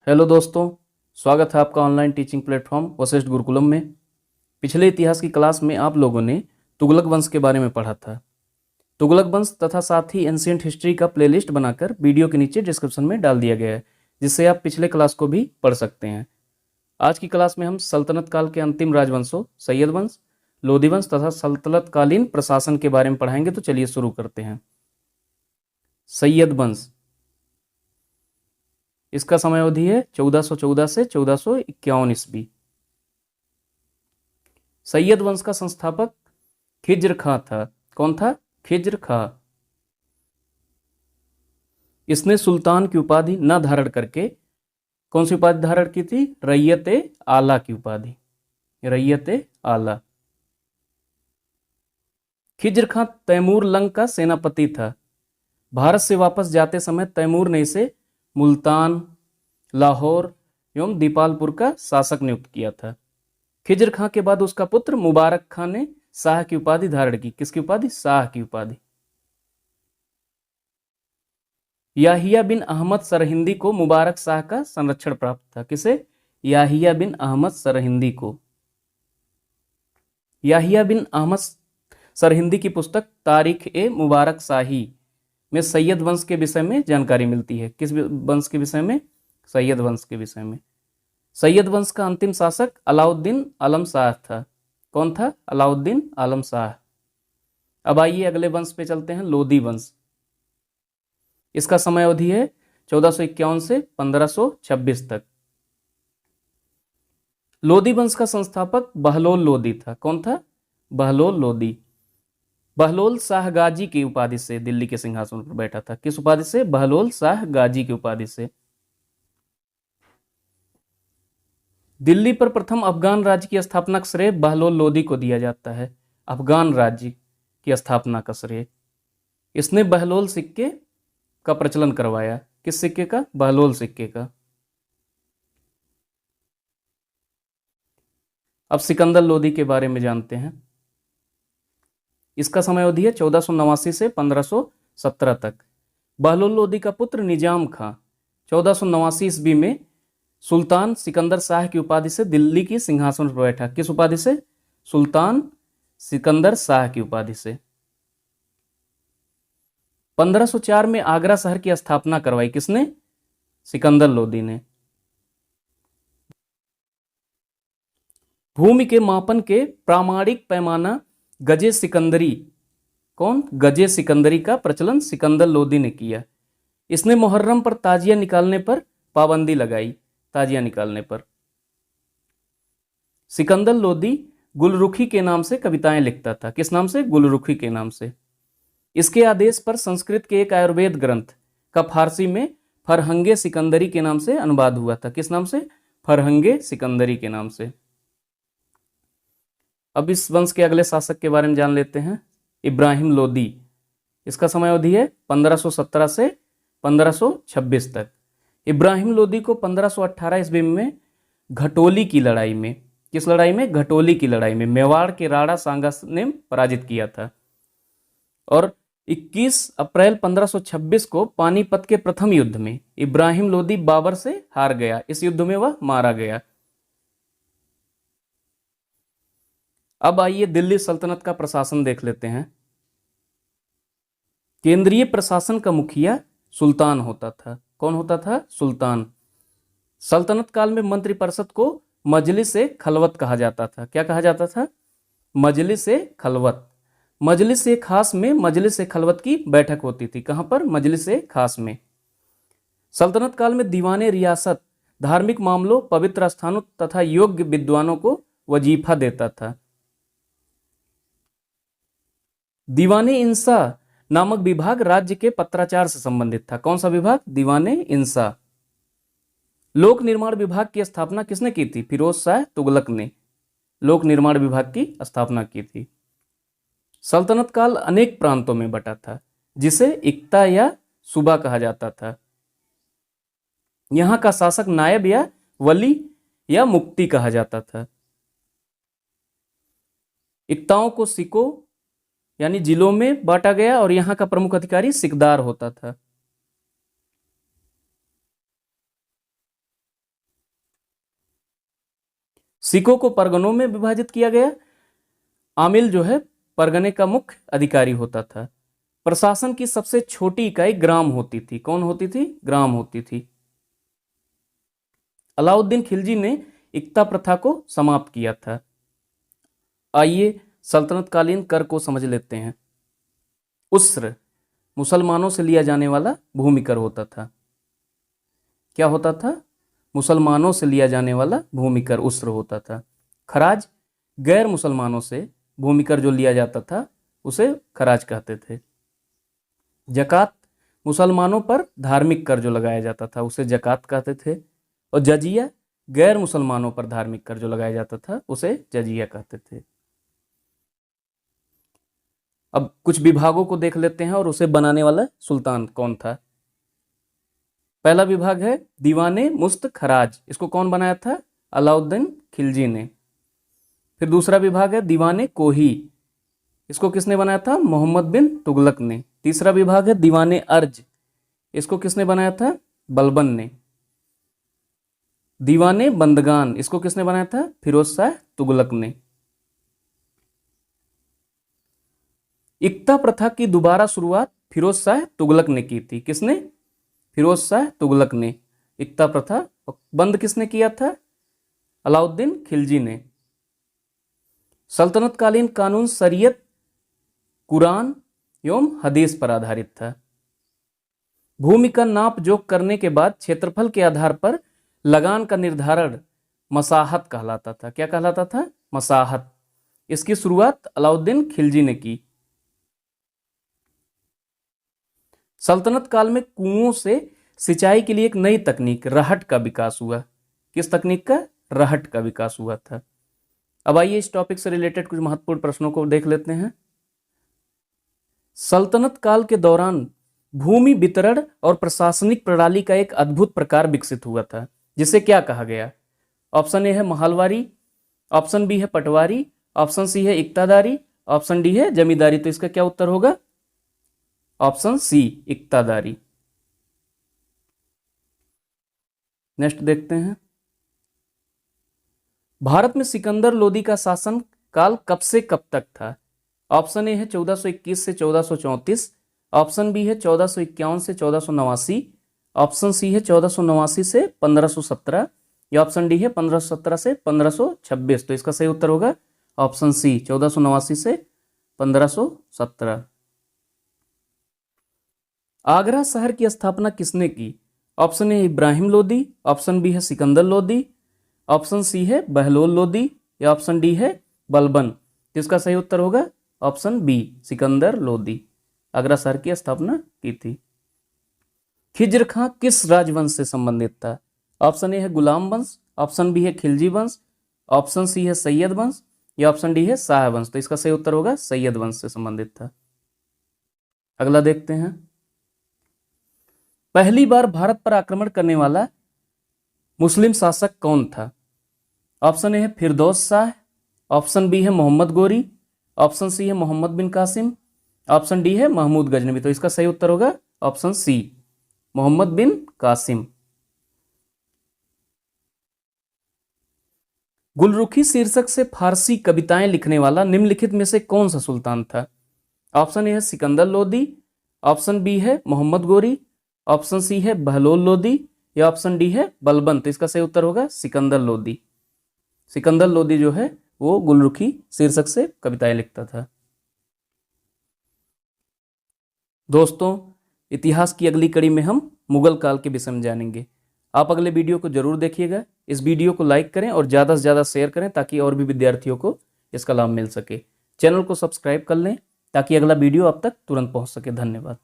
Hello दोस्तों, स्वागत है आपका online teaching platform Vashishtha Gurukulam में। पिछले इतिहास की क्लास में आप लोगों ने तुगलक वंश के बारे में पढ़ा था। तुगलक वंश तथा साथ ही एंशिएंट हिस्ट्री का प्लेलिस्ट बनाकर वीडियो के नीचे डिस्क्रिप्शन में डाल दिया गया है, जिससे आप पिछले क्लास को भी पढ़ सकते हैं। आज की क्लास में हम सल्तनत काल के अंतिम राजवंशों सैयद वंश, लोधी वंश तथा सल्तनतकालीन प्रशासन के बारे में पढ़ाएंगे। तो चलिए शुरू करते हैं। सैयद वंश, इसका समय अवधि है 1414 से 1451 ईस्वी। सैयद वंश का संस्थापक खिज्र खां था। कौन था? खिज्र खां। इसने सुल्तान की उपाधि न धारण करके कौन सी उपाधि धारण की थी? रैयत आला की उपाधि, रैयत आला। खिज्र खां तैमूर लंग का सेनापति था। भारत से वापस जाते समय तैमूर ने इसे मुल्तान, लाहौर एवं दीपालपुर का शासक नियुक्त किया था। खिज्र खां के बाद उसका पुत्र मुबारक खां ने शाह की उपाधि धारण की। किसकी उपाधि? शाह की उपाधि। याहिया बिन अहमद सरहिंदी को मुबारक शाह का संरक्षण प्राप्त था। किसे? याहिया बिन अहमद सरहिंदी को। याहिया बिन अहमद सरहिंदी की पुस्तक तारीख ए मुबारक शाही में सैयद वंश के विषय में जानकारी मिलती है। किस वंश के विषय में? सैयद वंश के विषय में। सैयद वंश का अंतिम शासक अलाउद्दीन आलम शाह था। कौन था? अलाउद्दीन आलम शाह। अब आइए अगले वंश पे चलते हैं, लोधी वंश। इसका समय अवधि है 1451 से 1526 तक। लोधी वंश का संस्थापक बहलोल लोधी था। कौन था? बहलोल लोधी। बहलोल शाह गाजी की उपाधि से दिल्ली के सिंहासन पर बैठा था। किस उपाधि से? बहलोल शाह गाजी की उपाधि से। दिल्ली पर प्रथम अफगान राज्य की स्थापना का श्रेय बहलोल लोधी को दिया जाता है। अफगान राज्य की स्थापना का श्रेय इसने बहलोल सिक्के का प्रचलन करवाया। किस सिक्के का? बहलोल सिक्के का। अब सिकंदर लोधी के बारे में जानते हैं। इसका समय अवधि है 1489 से 1517 तक। बहलोल लोधी का पुत्र निजाम खां 1489 ईस्वी में सुल्तान सिकंदर शाह की उपाधि से दिल्ली की सिंहासन पर बैठा। किस उपाधि से? सुल्तान सिकंदर शाह की उपाधि से। 1504 में आगरा शहर की स्थापना करवाई। किसने? सिकंदर लोधी ने। भूमि के मापन के प्रामाणिक पैमाना गजे सिकंदरी, कौन? गजे सिकंदरी का प्रचलन सिकंदर लोधी ने किया। इसने मुहर्रम पर ताजिया निकालने पर पाबंदी लगाई। ताजिया निकालने पर। सिकंदर लोधी गुलरुखी के नाम से कविताएं लिखता था। किस नाम से? गुलरुखी के नाम से। इसके आदेश पर संस्कृत के एक आयुर्वेद ग्रंथ का फारसी में फरहंगे सिकंदरी के नाम से अनुवाद हुआ था। किस नाम से? फरहंगे सिकंदरी के नाम से। अब इस वंश के अगले शासक के बारे में जान लेते हैं, इब्राहिम लोधी। इसका समय अवधि है 1517 से 1526 तक। इब्राहिम लोधी को 1518 ईस्वी में घटोली की लड़ाई में, किस लड़ाई में? घटोली की लड़ाई में मेवाड़ के राणा सांगा ने पराजित किया था। और 21 अप्रैल 1526 को पानीपत के प्रथम युद्ध में इब्राहिम लोधी बाबर से हार गया। इस युद्ध में वह मारा गया। अब आइए दिल्ली सल्तनत का प्रशासन देख लेते हैं। केंद्रीय प्रशासन का मुखिया सुल्तान होता था। कौन होता था? सुल्तान। सल्तनत काल में मंत्रिपरिषद को मजलिस ए खलवत कहा जाता था। क्या कहा जाता था? मजलिस ए खलवत। मजलिस ए खास में मजलिस ए खलवत की बैठक होती थी। कहां पर? मजलिस ए खास में। सल्तनत काल में दीवाने रियासत धार्मिक मामलों, पवित्र स्थानों तथा योग्य विद्वानों को वजीफा देता था। दीवाने इंसा नामक विभाग राज्य के पत्राचार से संबंधित था। कौन सा विभाग? दीवाने इंसा। लोक निर्माण विभाग की स्थापना किसने की थी? फिरोज शाह तुगलक ने लोक निर्माण विभाग की स्थापना की थी। सल्तनत काल अनेक प्रांतों में बटा था, जिसे इक्ता या सूबा कहा जाता था। यहां का शासक नायब या वली या मुफ्ती कहा जाता था। इक्ताओं को सिको यानी जिलों में बांटा गया और यहां का प्रमुख अधिकारी सिकदार होता था। सिखों को परगनों में विभाजित किया गया। आमिल जो है परगने का मुख्य अधिकारी होता था। प्रशासन की सबसे छोटी इकाई ग्राम होती थी। कौन होती थी? ग्राम होती थी। अलाउद्दीन खिलजी ने इक्ता प्रथा को समाप्त किया था। आइए सल्तनत कालीन कर को समझ लेते हैं। उस्र मुसलमानों से लिया जाने वाला भूमि कर होता था। क्या होता था? मुसलमानों से लिया जाने वाला भूमि कर उस्र होता था। खराज गैर मुसलमानों से भूमि कर जो लिया जाता था उसे खराज कहते थे। जकात मुसलमानों पर धार्मिक कर जो लगाया जाता था उसे जकात कहते थे। और जजिया गैर मुसलमानों पर धार्मिक कर जो लगाया जाता था उसे जजिया कहते थे। अब कुछ विभागों को देख लेते हैं और उसे बनाने वाला सुल्तान कौन था। पहला विभाग है दीवाने मुस्त खराज। इसको कौन बनाया था? अलाउद्दीन खिलजी ने। फिर दूसरा विभाग है दीवाने कोही। इसको किसने बनाया था? मोहम्मद बिन तुगलक ने। तीसरा विभाग है दीवाने अर्ज। इसको किसने बनाया था? बलबन ने। दीवाने बंदगान। इसको किसने बनाया था? फिरोज शाह तुगलक ने। इक्ता प्रथा की दोबारा शुरुआत फिरोज शाह तुगलक ने की थी। किसने? फिरोज शाह तुगलक ने। इक्ता प्रथा बंद किसने किया था? अलाउद्दीन खिलजी ने। सल्तनत कालीन कानून शरीयत, कुरान एवं हदीस पर आधारित था। भूमि का नाप जोख करने के बाद क्षेत्रफल के आधार पर लगान का निर्धारण मसाहत कहलाता था। क्या कहलाता था? मसाहत। इसकी शुरुआत अलाउद्दीन खिलजी ने की। सल्तनत काल में कुओं से सिंचाई के लिए एक नई तकनीक रहट का विकास हुआ। किस तकनीक का? रहट का विकास हुआ था। अब आइए इस टॉपिक से रिलेटेड कुछ महत्वपूर्ण प्रश्नों को देख लेते हैं। सल्तनत काल के दौरान भूमि वितरण और प्रशासनिक प्रणाली का एक अद्भुत प्रकार विकसित हुआ था, जिसे क्या कहा गया? ऑप्शन ए है महलवारी, ऑप्शन बी है पटवारी, ऑप्शन सी है इक्तादारी, ऑप्शन डी है जमींदारी। तो इसका क्या उत्तर होगा? Option C इक्तादारी। नेक्स्ट देखते हैं। भारत में सिकंदर लोदी का शासन काल कब से कब तक था? ऑप्शन ए है 1421 से 1434, ऑप्शन बी है 1451 से 1489, ऑप्शन सी है 1489 से 1517 या ऑप्शन डी है 1517 से 1526। तो इसका सही उत्तर होगा ऑप्शन सी 1489 से 1517। आगरा शहर की स्थापना किसने की? Option A Ibrahim Lodi, option B है सिकंदर लोदी, ऑप्शन सी है बहलोल लोदी या ऑप्शन डी है बलबन। तो इसका सही उत्तर होगा ऑप्शन बी सिकंदर लोदी। आगरा शहर की स्थापना की थी। खिज्र खां किस राजवंश से संबंधित था? ऑप्शन ए है गुलाम वंश, ऑप्शन बी है खिलजी वंश, ऑप्शन सी है सैयद वंश या ऑप्शन डी है शाह वंश। तो इसका सही उत्तर होगा सैयद वंश से संबंधित था। अगला देखते हैं। पहली बार भारत पर आक्रमण करने वाला मुस्लिम शासक कौन था? ऑप्शन ए है फिरदौस शाह, ऑप्शन बी है मोहम्मद गोरी, ऑप्शन सी है मोहम्मद बिन कासिम, ऑप्शन डी है महमूद गजनवी। तो इसका सही उत्तर होगा ऑप्शन सी मोहम्मद बिन कासिम। गुलरुखी शीर्षक से फारसी कविताएं लिखने वाला निम्नलिखित में से कौन सा सुल्तान था? ऑप्शन ए है सिकंदर लोदी, ऑप्शन बी है मोहम्मद गोरी, ऑप्शन सी है बहलोल लोदी या ऑप्शन डी है बलबन। तो इसका सही उत्तर होगा सिकंदर लोदी। सिकंदर लोदी जो है वो गुलरुखी शीर्षक से कविताएं लिखता था। दोस्तों, इतिहास की अगली कड़ी में हम मुगल काल के विषय में जानेंगे। आप अगले वीडियो को जरूर देखिएगा। इस वीडियो को लाइक करें और ज़्यादा से ज़्यादा शेयर करें ताकि और भी विद्यार्थियों को इसका लाभ मिल सके। चैनल को सब्सक्राइब कर लें ताकि अगला वीडियो आप तक तुरंत पहुंच सके। धन्यवाद।